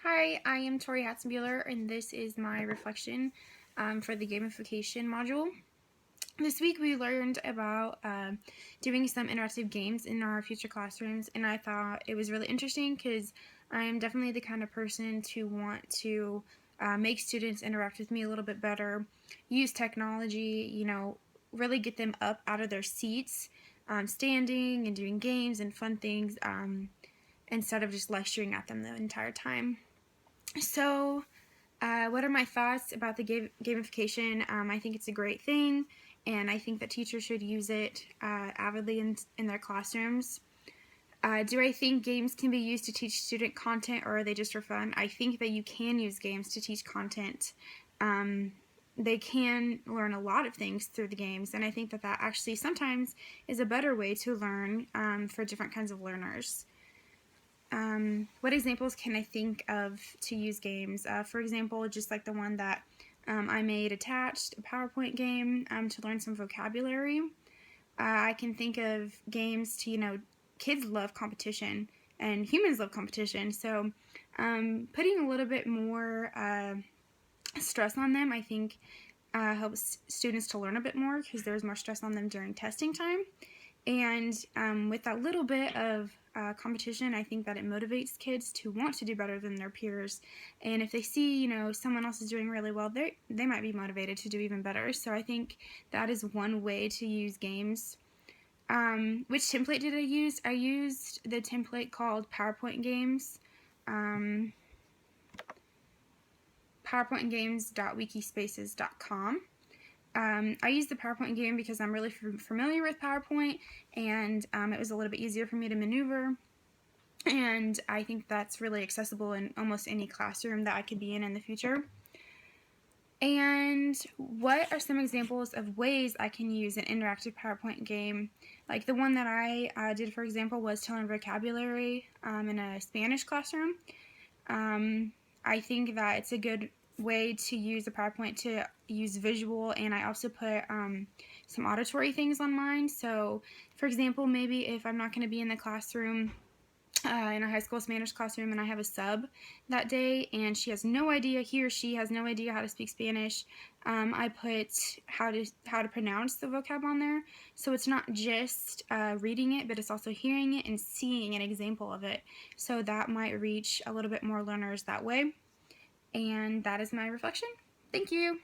Hi, I am Tori Hatzenbuehler, and this is my reflection for the gamification module. This week we learned about doing some interactive games in our future classrooms, and I thought it was really interesting because I am definitely the kind of person to want to make students interact with me a little bit better, use technology, really get them up out of their seats, standing and doing games and fun things instead of just lecturing at them the entire time. So, what are my thoughts about the gamification? I think it's a great thing, and I think that teachers should use it avidly in their classrooms. Do I think games can be used to teach student content, or are they just for fun? I think that you can use games to teach content. They can learn a lot of things through the games, and I think that actually sometimes is a better way to learn for different kinds of learners. What examples can I think of to use games? For example, just like the one that I made attached, a PowerPoint game to learn some vocabulary. I can think of games to, kids love competition and humans love competition. So putting a little bit more stress on them, I think, helps students to learn a bit more because there's more stress on them during testing time. And with that little bit of competition, I think that it motivates kids to want to do better than their peers. And if they see, someone else is doing really well, they might be motivated to do even better. So I think that is one way to use games. Which template did I use? I used the template called PowerPoint Games. PowerPointGames.wikispaces.com. I use the PowerPoint game because I'm really familiar with PowerPoint, and it was a little bit easier for me to maneuver. And I think that's really accessible in almost any classroom that I could be in the future. And what are some examples of ways I can use an interactive PowerPoint game? Like the one that I did, for example, was to learn vocabulary in a Spanish classroom. I think that it's a good way to use the PowerPoint to use visual, and I also put some auditory things on mine. So, for example, maybe if I'm not going to be in the classroom, in a high school Spanish classroom, and I have a sub that day, and he or she has no idea how to speak Spanish. I put how to pronounce the vocab on there, so it's not just reading it, but it's also hearing it and seeing an example of it. So that might reach a little bit more learners that way. And that is my reflection. Thank you.